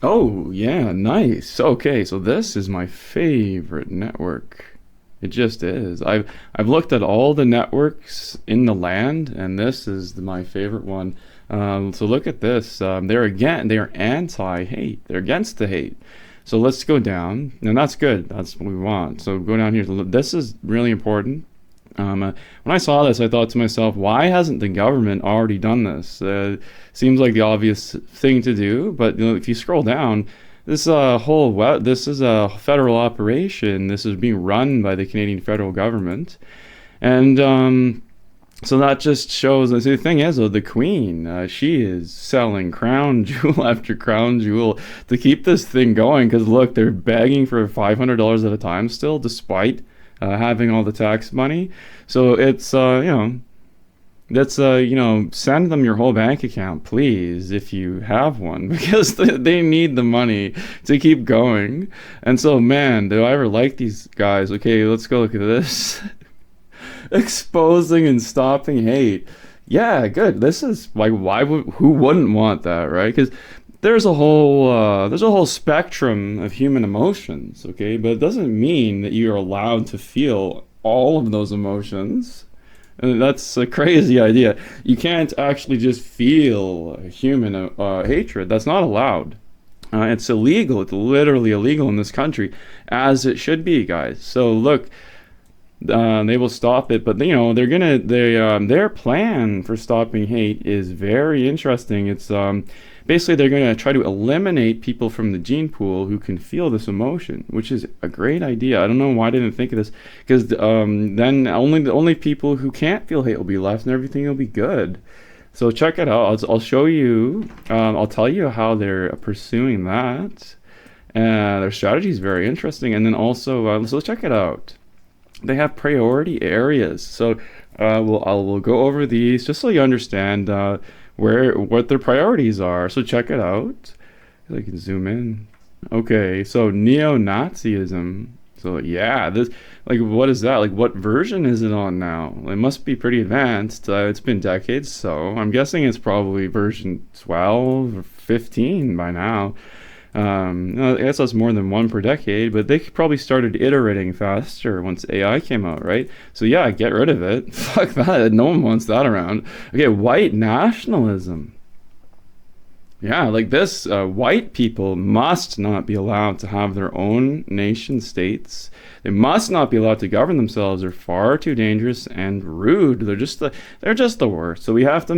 Oh, yeah, nice. Okay, so this is my favorite network. It just is. I've looked at all the networks in the land, and this is my favorite one. So look at this. They are anti-hate. They're against the hate. So let's go down, and that's good. That's what we want. So go down here. This is really important. When I saw this, I thought to myself, why hasn't the government already done this? Seems like the obvious thing to do, but if you scroll down, this is a federal operation. This is being run by the Canadian federal government, and so that just shows. The thing is, though, the Queen, she is selling crown jewel after crown jewel to keep this thing going. Because look, they're begging for $500 at a time still, despite having all the tax money. So it's that's send them your whole bank account, please, if you have one, because they need the money to keep going. And so, man, do I ever like these guys? Okay, let's go look at this. Exposing and stopping hate. Yeah, good. This is like, who wouldn't want that, right? Because there's a whole spectrum of human emotions, okay? But it doesn't mean that you're allowed to feel all of those emotions. And that's a crazy idea. You can't actually just feel human hatred. That's not allowed. It's illegal. It's literally illegal in this country, as it should be, guys. So look, they will stop it, but their plan for stopping hate is very interesting. It's basically they're going to try to eliminate people from the gene pool who can feel this emotion, which is a great idea. I don't know why I didn't think of this, because then only people who can't feel hate will be left, and everything will be good. So check it out. I'll show you. I'll tell you how they're pursuing that. Their strategy is very interesting, and then also so check it out. They have priority areas. So we'll go over these just so you understand what their priorities are. So check it out. I can zoom in. Okay, so neo-Nazism. So yeah, this, like, what is that? Like, what version is it on now? It must be pretty advanced. It's been decades, so I'm guessing it's probably version 12 or 15 by now. I guess that's more than one per decade, but they probably started iterating faster once AI came out, right? So yeah, get rid of it. Fuck that. No one wants that around. Okay, white nationalism. Yeah, like this, white people must not be allowed to have their own nation states. They must not be allowed to govern themselves. They're far too dangerous and rude. They're just the worst. So we have to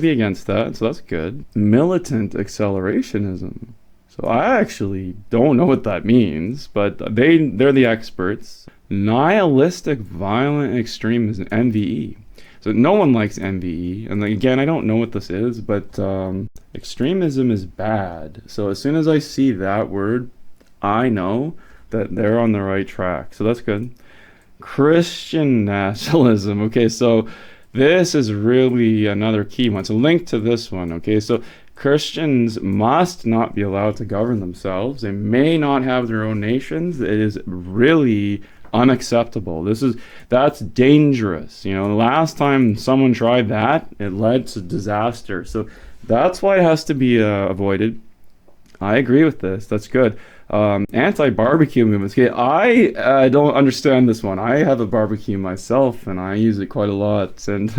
be against that. So that's good. Militant accelerationism. So I actually don't know what that means, but they're the experts. Nihilistic violent extremism, NVE. So no one likes NVE, and again, I don't know what this is, but extremism is bad. So as soon as I see that word, I know that they're on the right track. So that's good. Christian nationalism. Okay, so this is really another key one. So link to this one. Okay, so Christians must not be allowed to govern themselves. They may not have their own nations. It is really unacceptable. That's dangerous. The last time someone tried that, it led to disaster. So that's why it has to be avoided. I agree with this. That's good. Anti-barbecue movements. Okay, I don't understand this one. I have a barbecue myself, and I use it quite a lot. And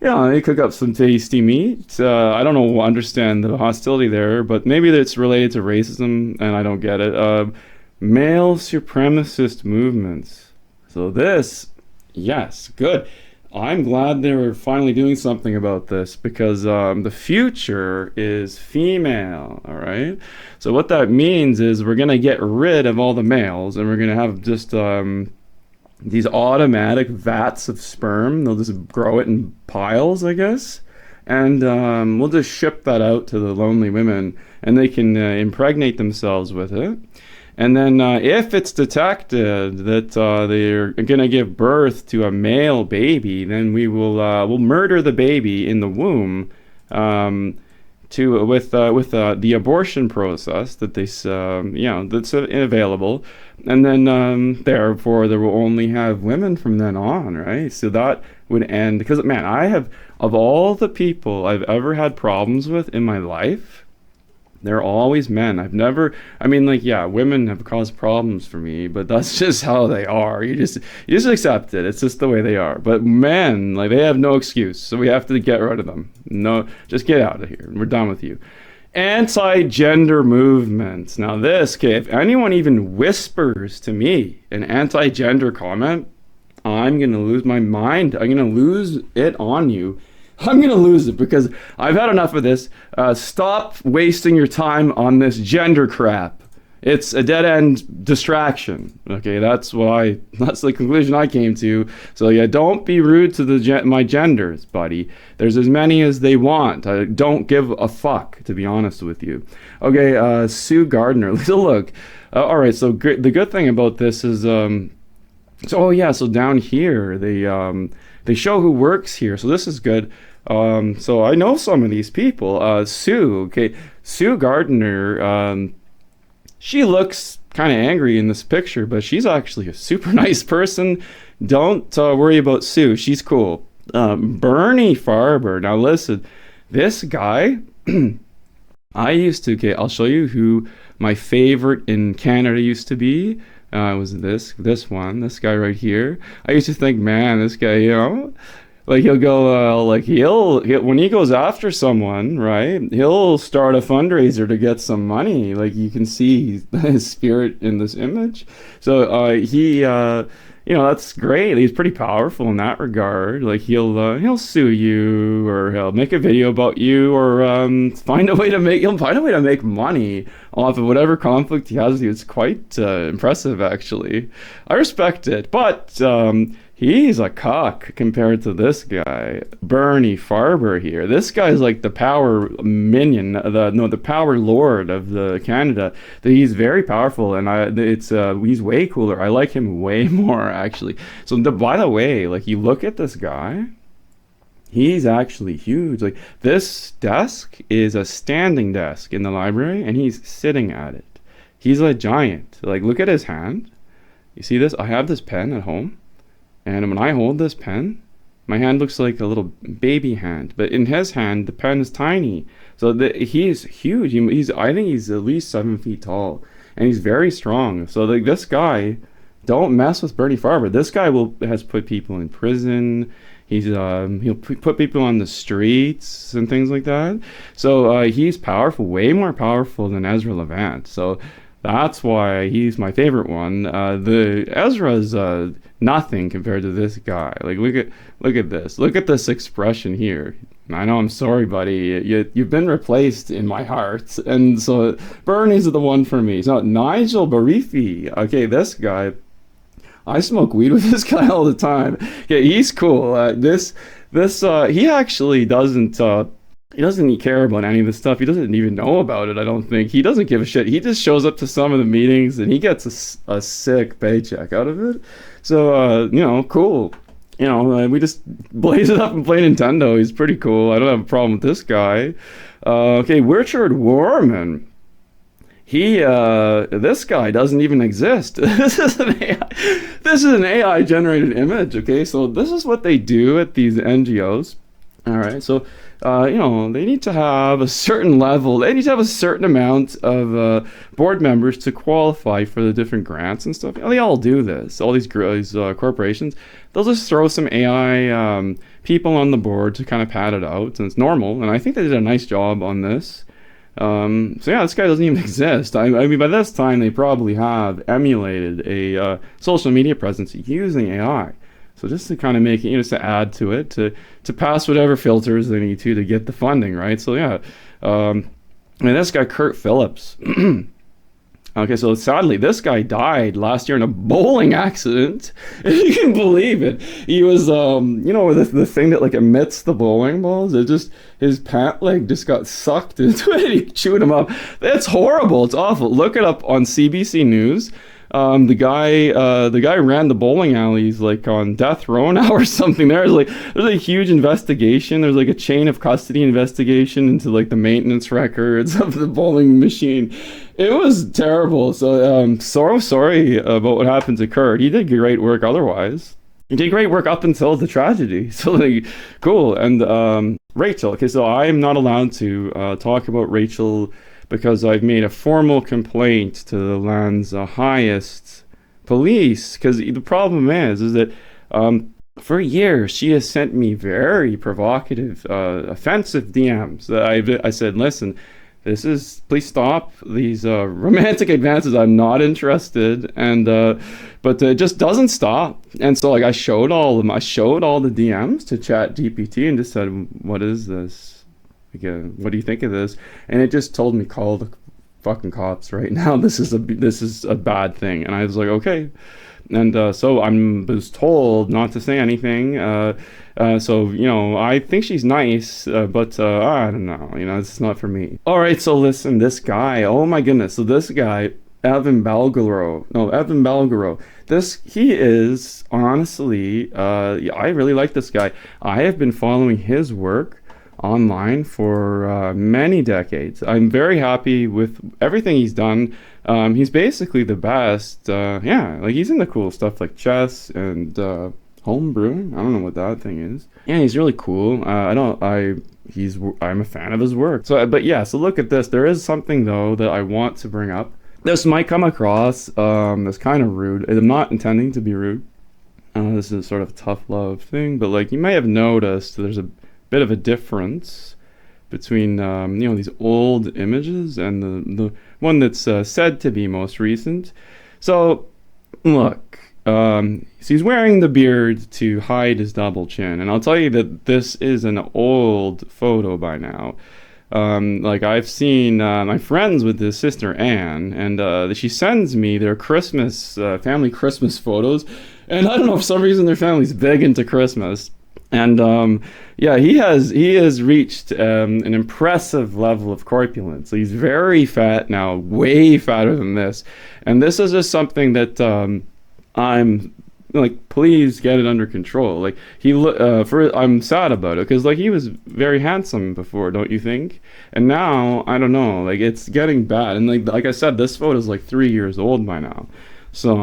yeah, they cook up some tasty meat. I don't know, understand the hostility there, but maybe it's related to racism, and I don't get it. Male supremacist movements. So this, yes, good. I'm glad they're finally doing something about this, because the future is female, all right? So what that means is we're going to get rid of all the males, and we're going to have just these automatic vats of sperm. They'll just grow it in piles, I guess. And we'll just ship that out to the lonely women, and they can impregnate themselves with it. And then if it's detected that they're going to give birth to a male baby, then we'll murder the baby in the womb with the abortion process that that's available, and then therefore there will only have women from then on, right? So that would end, because man, of all the people I've ever had problems with in my life, They're always men. I've never, I mean, like, yeah, women have caused problems for me, but that's just how they are. You just accept it. It's just the way they are. But men, like, they have no excuse. So we have to get rid of them. No, just get out of here. We're done with you. Anti-gender movements. Now this, okay, if anyone even whispers to me an anti-gender comment, I'm going to lose my mind. I'm going to lose it on you. I'm going to lose it because I've had enough of this. Stop wasting your time on this gender crap. It's a dead-end distraction. Okay, that's the conclusion I came to. So yeah, don't be rude to my genders, buddy. There's as many as they want. I don't give a fuck, to be honest with you. Okay, Sue Gardner. Look. All right, so the good thing about this is, so down here they show who works here. So this is good. So I know some of these people. Sue Gardner. She looks kind of angry in this picture, but she's actually a super nice person. Don't worry about Sue. She's cool. Bernie Farber. Now listen, this guy, okay, I'll show you who my favorite in Canada used to be. Was this guy right here. I used to think, man, this guy, like he'll go, he'll when he goes after someone, right? He'll start a fundraiser to get some money. Like you can see his spirit in this image. So that's great. He's pretty powerful in that regard. Like he'll sue you, or he'll make a video about you, or he'll find a way to make money off of whatever conflict he has with you. It's quite impressive, actually. I respect it, but he's a cock compared to this guy, Bernie Farber here. This guy's like the power minion, the power lord of the Canada. He's very powerful, and he's way cooler. I like him way more, actually. So by the way, like you look at this guy, he's actually huge. Like this desk is a standing desk in the library, and he's sitting at it. He's a giant. Like look at his hand. You see this? I have this pen at home. And when I hold this pen, my hand looks like a little baby hand. But in his hand, the pen is tiny. So he is huge. I think he's at least 7 feet tall. And he's very strong. So like this guy, don't mess with Bernie Farber. This guy has put people in prison. He'll put people on the streets and things like that. So he's powerful, way more powerful than Ezra Levant. So that's why he's my favorite one. The Ezra's nothing compared to this guy. Like look at this. Look at this expression here. I know, I'm sorry, buddy. You've been replaced in my heart, and so Bernie's the one for me. So Nigel Barifi. Okay, this guy. I smoke weed with this guy all the time. Yeah, he's cool. He actually doesn't. He doesn't care about any of this stuff. He doesn't even know about it, I don't think. He doesn't give a shit. He just shows up to some of the meetings and he gets a sick paycheck out of it. So, cool. We just blaze it up and play Nintendo. He's pretty cool. I don't have a problem with this guy. Okay, Richard Warman. This guy doesn't even exist. This is an AI generated image. Okay, so this is what they do at these NGOs. All right, so they need to have a certain level. They need to have a certain amount of board members to qualify for the different grants and stuff. They all do this. All these corporations, they'll just throw some AI people on the board to kind of pad it out, and it's normal. And I think they did a nice job on this. This guy doesn't even exist. I mean, by this time they probably have emulated a social media presence using AI. So just to kind of make it, just to add to it, to pass whatever filters they need to get the funding, right? So yeah, this guy, Kurt Phillips. Okay, so sadly, this guy died last year in a bowling accident. If you can believe it. He was, the thing that emits the bowling balls. His pant leg just got sucked into it. He chewed him up. It's horrible. It's awful. Look it up on CBC News. The guy ran the bowling alleys on death row now or something. There's a huge investigation. There's a chain of custody investigation into the maintenance records of the bowling machine. It was terrible. So so sorry about what happened to Kurt. He did great work otherwise. He did great work up until the tragedy. So cool. And Rachel. Okay, so I am not allowed to talk about Rachel because I've made a formal complaint to the land's highest police. Because the problem is that for years she has sent me very provocative, offensive DMs. That I said, listen, please stop these romantic advances. I'm not interested, and but it just doesn't stop. And so like I showed all of them. I showed all the DMs to Chat GPT and just said, what is this? Like, what do you think of this? And it just told me, call the fucking cops right now. This is a bad thing. And I was like, okay. And so I was told not to say anything. So, you know, I think she's nice, but I don't know. You know, it's not for me. All right, so listen, this guy, oh my goodness. So this guy, Evan Belgaro. He is, honestly, I really like this guy. I have been following his work online for many decades. I'm very happy with everything he's done. He's basically the best. Yeah, like he's into cool stuff like chess and home brewing. I don't know what that thing is. Yeah, he's really cool. I'm a fan of his work. So, but yeah, so look at this. There is something though that I want to bring up. This might come across as kind of rude. I'm not intending to be rude. This is sort of a tough love thing, but like you may have noticed, there's a bit of a difference between you know, these old images and the one that's said to be most recent. So look, so he's wearing the beard to hide his double chin, and I'll tell you that this is an old photo by now. Like I've seen my friends with his sister Anne, and she sends me their Christmas family Christmas photos, and I don't know, for some reason their family's big into Christmas. And yeah, he has reached an impressive level of corpulence. So he's very fat now, way fatter than this. And this is just something that I'm like, please get it under control. Like I'm sad about it because like he was very handsome before, don't you think? And now I don't know, like it's getting bad. And like I said, this photo is like 3 years old by now. So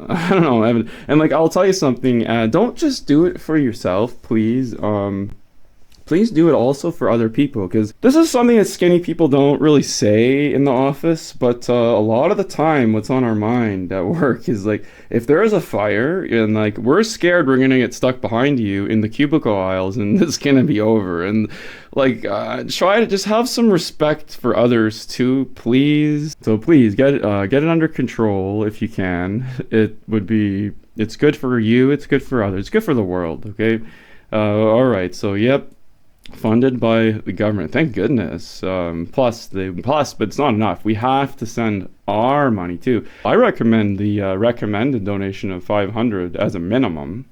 I don't know, Evan. And like I'll tell you something. Don't just do it for yourself, please. Please do it also for other people, because this is something that skinny people don't really say in the office, but a lot of the time what's on our mind at work is like, if there is a fire and like we're scared we're gonna get stuck behind you in the cubicle aisles and it's gonna be over, and like try to just have some respect for others too, please. So please get it under control if you can. It's good for you, it's good for others, it's good for the world, okay? All right, so yep. Funded by the government, thank goodness. Plus, but it's not enough. We have to send our money too. I recommend the recommended donation of $500 as a minimum.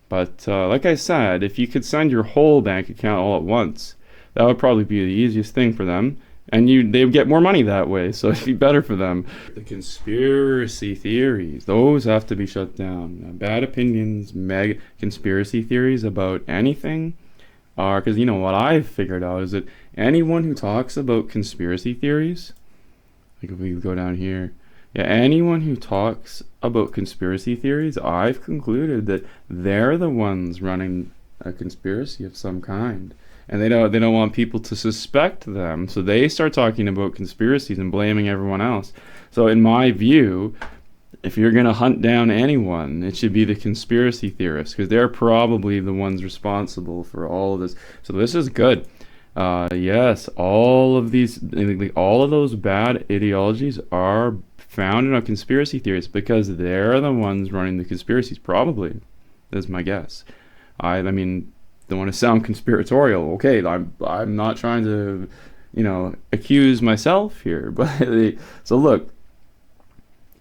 But like I said, if you could send your whole bank account all at once, that would probably be the easiest thing for them, and they would get more money that way. So it'd be better for them. The conspiracy theories, those have to be shut down. Bad opinions, mega conspiracy theories about anything. Because you know what I've figured out is that anyone who talks about conspiracy theories, like if we go down here, yeah, anyone who talks about conspiracy theories, I've concluded that they're the ones running a conspiracy of some kind, and they don't want people to suspect them, so they start talking about conspiracies and blaming everyone else. So in my view, if you're going to hunt down anyone, it should be the conspiracy theorists, because they're probably the ones responsible for all of this. So this is good. Yes, all of those bad ideologies are founded on conspiracy theories because they're the ones running the conspiracies, probably. That's my guess. I mean, don't want to sound conspiratorial. Okay, I'm not trying to, accuse myself here. But so look.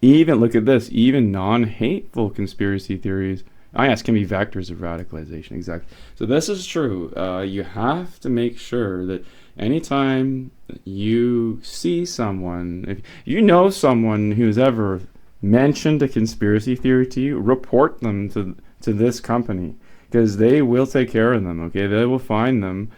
Look at this, even non-hateful conspiracy theories, yes, can be vectors of radicalization, exactly. So this is true. You have to make sure that anytime you see someone, if you know someone who's ever mentioned a conspiracy theory to you, report them to this company, because they will take care of them, okay? They will find them.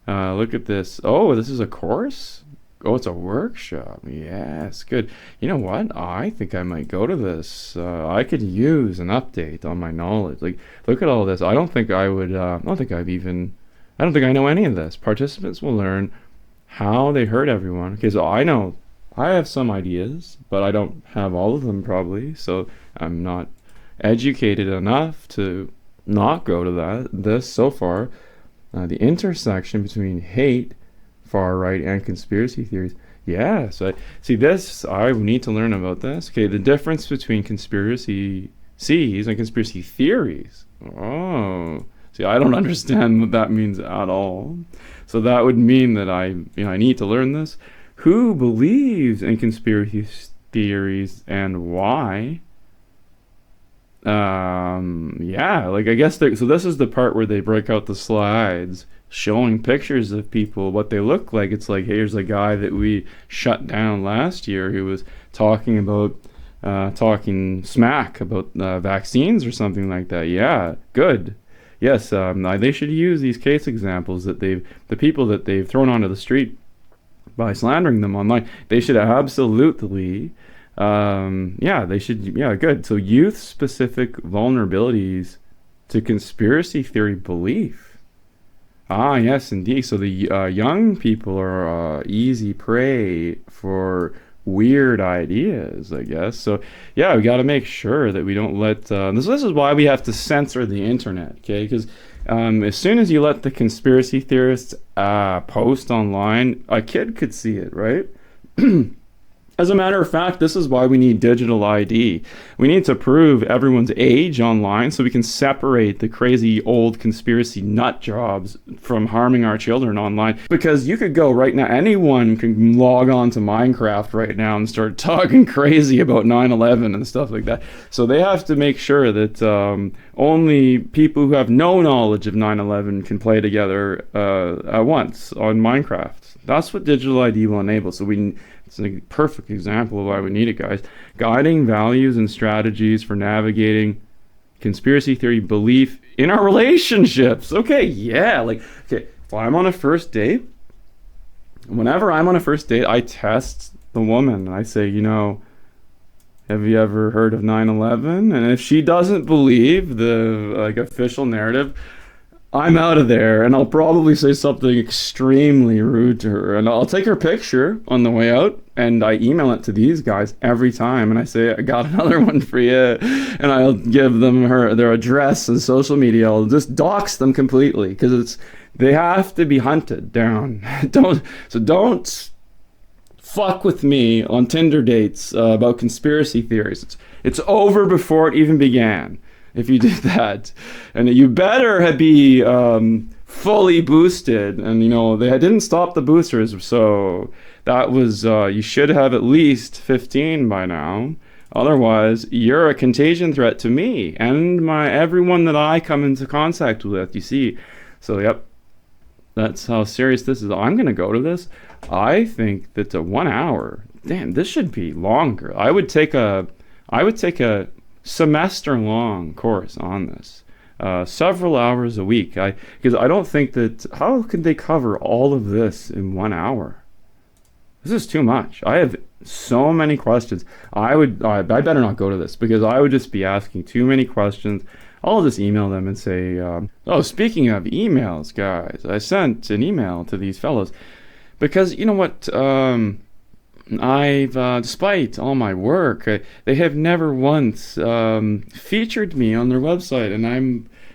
Look at this. Oh, this is a course? Oh, it's a workshop. Yes, good. You know what? I think I might go to this. I could use an update on my knowledge. Like, look at all this. I don't think I know any of this. Participants will learn how they hurt everyone. Okay, so I know I have some ideas, but I don't have all of them probably. So I'm not educated enough to not go to this so far. The intersection between hate, far right, and conspiracy theories. Yeah, so see this. I need to learn about this. Okay, the difference between conspiracy sees and conspiracy theories. Oh, see, I don't understand what that means at all. So that would mean that I need to learn this. Who believes in conspiracy theories and why? Yeah, like I guess so this is the part where they break out the slides showing pictures of people, what they look like. It's like, here's a guy that we shut down last year who was talking about talking smack about vaccines or something like that. Yeah, good. Yes, they should use these case examples that the people that they've thrown onto the street by slandering them online. They should absolutely, yeah, they should, yeah, good. So youth-specific vulnerabilities to conspiracy theory belief. Ah, yes, indeed. So the young people are easy prey for weird ideas, I guess. So yeah, we got to make sure that we don't let this is why we have to censor the internet, okay? Because as soon as you let the conspiracy theorists post online, a kid could see it, right? As a matter of fact, this is why we need digital ID. We need to prove everyone's age online so we can separate the crazy old conspiracy nut jobs from harming our children online. Because you could go right now, anyone can log on to Minecraft right now and start talking crazy about 9/11 and stuff like that. So they have to make sure that only people who have no knowledge of 9/11 can play together at once on Minecraft. That's what digital ID will enable. So it's a perfect example of why we need it, guys. Guiding values and strategies for navigating conspiracy theory belief in our relationships. Okay, yeah. Like, okay, if I'm on a first date, whenever I'm on a first date, I test the woman and I say, have you ever heard of 9/11? And if she doesn't believe the official narrative, I'm out of there, and I'll probably say something extremely rude to her, and I'll take her picture on the way out, and I email it to these guys every time, and I say, I got another one for you, and I'll give them their address and social media. I'll just dox them completely, because they have to be hunted down. Don't fuck with me on Tinder dates about conspiracy theories. It's over before it even began. If you did that, and you better be fully boosted, and they didn't stop the boosters, so that was you should have at least 15 by now. Otherwise, you're a contagion threat to me and everyone that I come into contact with. You see, so yep, that's how serious this is. I'm gonna go to this. I think that 1 hour. Damn, this should be longer. I would take a semester-long course on this, several hours a week. Because I don't think that, how could they cover all of this in 1 hour? This is too much. I have so many questions. I better not go to this because I would just be asking too many questions. I'll just email them and say, oh, speaking of emails, guys, I sent an email to these fellows because you know what? I've, despite all my work, they have never once featured me on their website, and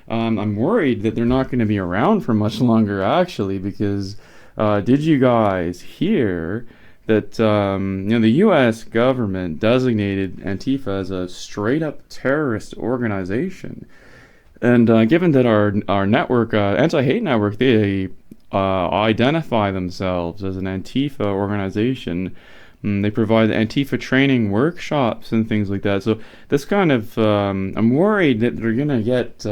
I'm worried that they're not going to be around for much longer, actually, because did you guys hear that the U.S. government designated Antifa as a straight-up terrorist organization? And given that our network, anti-hate network, they identify themselves as an Antifa organization. They provide Antifa training workshops and things like that. So this kind of, I'm worried that they're going to get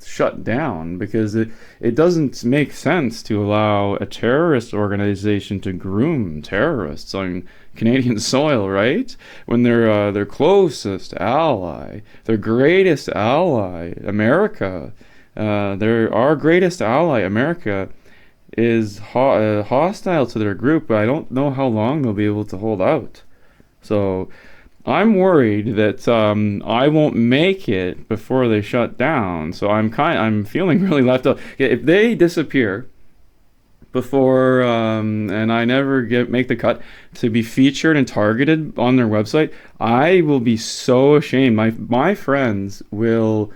shut down because it doesn't make sense to allow a terrorist organization to groom terrorists on Canadian soil, right? When their closest ally, their greatest ally, America, our greatest ally, America, is hostile to their group, but I don't know how long they'll be able to hold out. So I'm worried that I won't make it before they shut down. So I'm feeling really left out. If they disappear, before, and I never make the cut to be featured and targeted on their website, I will be so ashamed. My friends will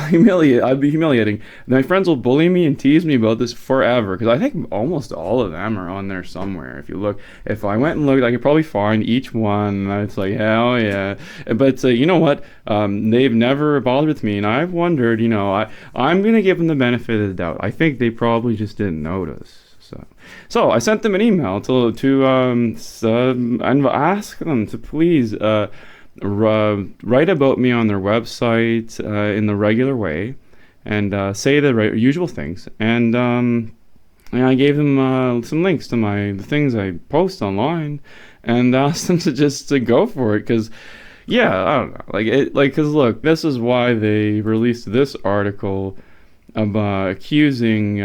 humiliate. I'd be humiliating. My friends will bully me and tease me about this forever because I think almost all of them are on there somewhere. If you look, if I went and looked, I could probably find each one. And it's like, hell yeah. But you know what? They've never bothered with me, and I've wondered. I'm gonna give them the benefit of the doubt. I think they probably just didn't notice. So I sent them an email to and ask them to please write about me on their website in the regular way, and say the usual things. And I gave them some links to the things I post online, and asked them to go for it. Because yeah, I don't know, because look, this is why they released this article about accusing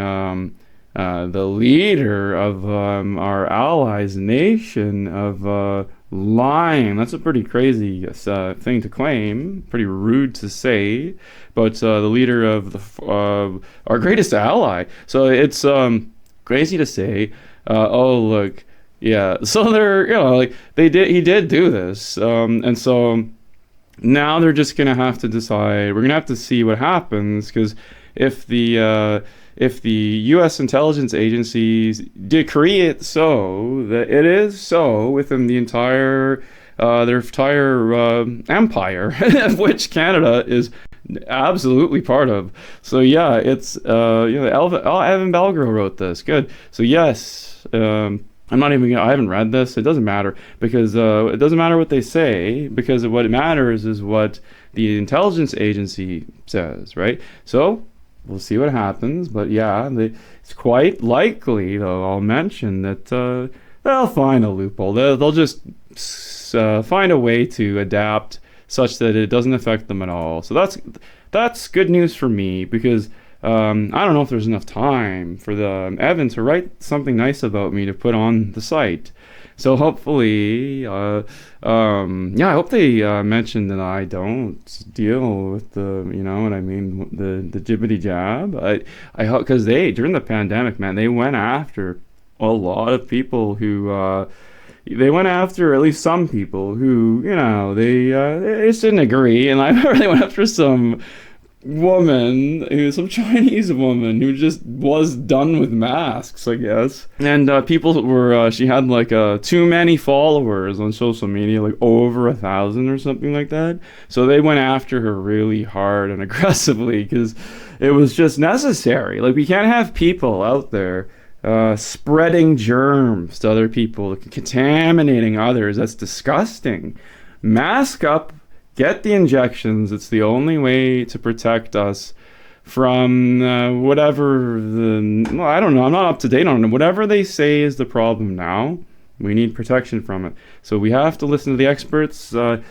the leader of our allies nation of lying. That's a pretty crazy thing to claim, pretty rude to say, but the leader of our greatest ally. So it's crazy to say, oh look, yeah. So they're, he did do this, and so now they're just gonna have to decide. We're gonna have to see what happens, because if the U.S. intelligence agencies decree it so, that it is so within the entire their entire empire, of which Canada is absolutely part of. So yeah, it's Evan Belgro wrote this. Good. So yes, I'm not even I haven't read this. It doesn't matter, because it doesn't matter what they say, because what matters is what the intelligence agency says, right? So we'll see what happens, but yeah, it's quite likely, though, I'll mention that they'll find a loophole. They'll just find a way to adapt such that it doesn't affect them at all. So that's good news for me, because I don't know if there's enough time for the Evan to write something nice about me to put on the site. So hopefully, I hope they mention that I don't deal with the jibbity jab. I hope, because during the pandemic, man, they went after a lot of people who, they went after at least some people who, they just didn't agree. And I remember they went after some Chinese woman who just was done with masks, I guess. And people were, she had too many followers on social media, like over 1,000 or something like that. So they went after her really hard and aggressively, because it was just necessary. Like, we can't have people out there spreading germs to other people, contaminating others. That's disgusting. Mask up. Get the injections. It's the only way to protect us from whatever I don't know. I'm not up to date on it. Whatever they say is the problem now. We need protection from it. So we have to listen to the experts. Oh,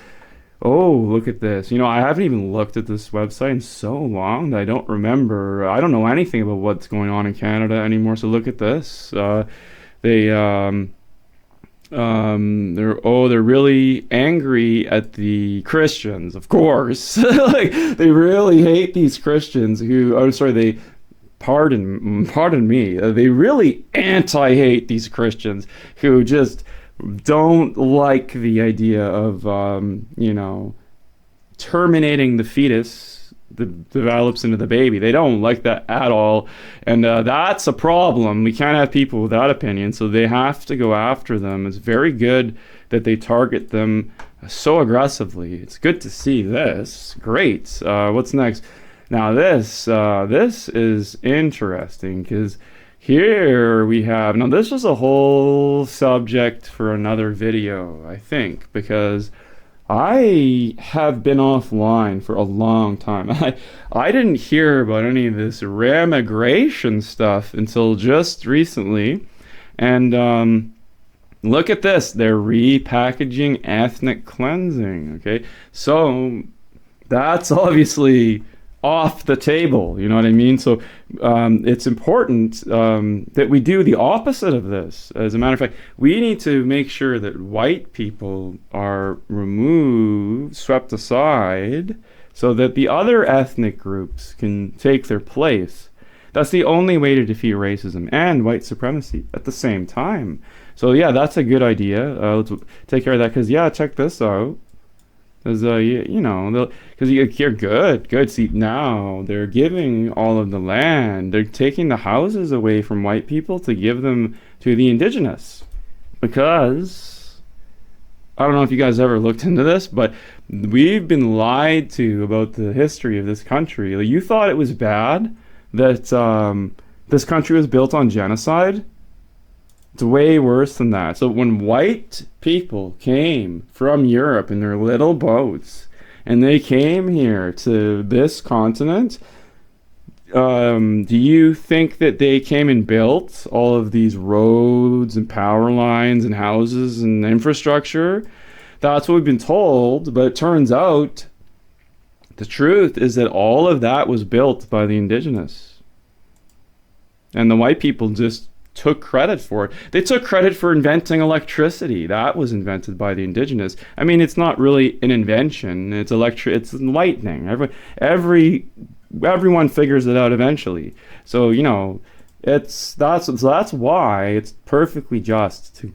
look at this. I haven't even looked at this website in so long that I don't remember. I don't know anything about what's going on in Canada anymore. So look at this. They're really angry at the Christians, of course. They really hate these Christians pardon me. They really anti-hate these Christians who just don't like the idea of terminating the fetus that develops into the baby. They don't like that at all, and that's a problem. We can't have people without opinion, so they have to go after them. It's very good that they target them so aggressively. It's good to see this. Great. What's next? Now this is interesting, because here we have, now this is a whole subject for another video, I think, because I have been offline for a long time. I didn't hear about any of this remigration stuff until just recently. And look at this. They're repackaging ethnic cleansing. Okay. So that's obviously off the table. You know what I mean? So it's important that we do the opposite of this. As a matter of fact, we need to make sure that white people are removed, swept aside, so that the other ethnic groups can take their place. That's the only way to defeat racism and white supremacy at the same time. So yeah, that's a good idea. Let's take care of that because yeah, check this out. Because you know, because you're good. See, now they're giving all of the land. They're taking the houses away from white people to give them to the indigenous. Because I don't know if you guys ever looked into this, but we've been lied to about the history of this country. Like, you thought it was bad that this country was built on genocide. It's way worse than that. So when white people came from Europe in their little boats and they came here to this continent, do you think that they came and built all of these roads and power lines and houses and infrastructure? That's what we've been told, but it turns out the truth is that all of that was built by the indigenous. And the white people just took credit for it. They took credit for inventing electricity. That was invented by the indigenous. I mean, it's not really an invention. It's it's lightning. Everyone figures it out eventually. So, you know, that's why it's perfectly just to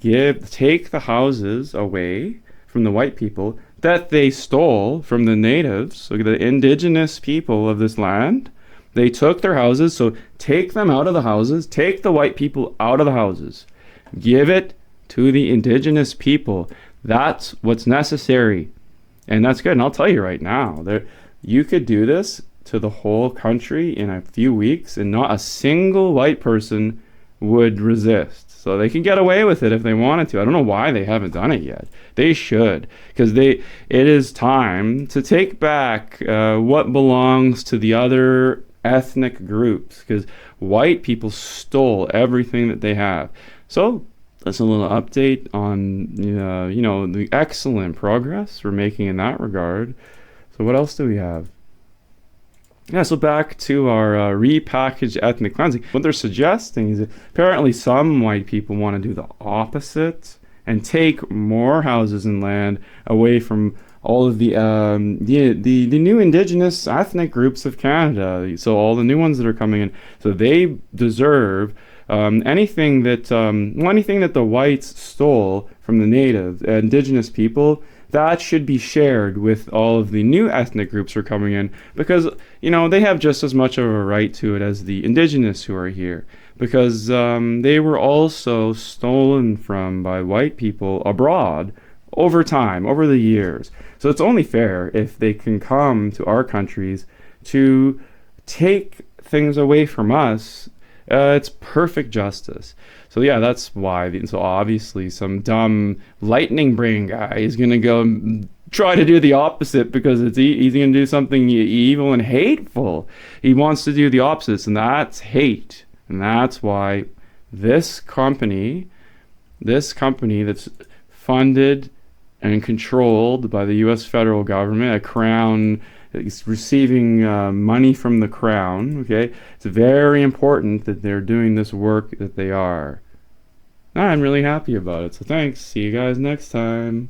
take the houses away from the white people that they stole from the natives, so the indigenous people of this land. They took their houses, so take them out of the houses, take the white people out of the houses, give it to the indigenous people. That's what's necessary. And that's good. And I'll tell you right now, you could do this to the whole country in a few weeks, and not a single white person would resist. So they can get away with it if they wanted to. I don't know why they haven't done it yet. They should, because it is time to take back what belongs to the other ethnic groups, because white people stole everything that they have. So that's a little update on the excellent progress we're making in that regard. So what else do we have? Yeah, so back to our repackaged ethnic cleansing. What they're suggesting is that apparently some white people want to do the opposite and take more houses and land away from all of the new indigenous ethnic groups of Canada. So all the new ones that are coming in. So they deserve anything that the whites stole from the native indigenous people. That should be shared with all of the new ethnic groups who are coming in, because they have just as much of a right to it as the indigenous who are here, because they were also stolen from by white people abroad over time, over the years. So it's only fair if they can come to our countries to take things away from us. It's perfect justice. So yeah, that's why. So obviously some dumb lightning brain guy is going to go and try to do the opposite, because he's going to do something evil and hateful. He wants to do the opposite, and that's hate. And that's why this company that's funded and controlled by the U.S. federal government, a crown, is receiving money from the crown, okay? It's very important that they're doing this work that they are. I'm really happy about it, so thanks. See you guys next time.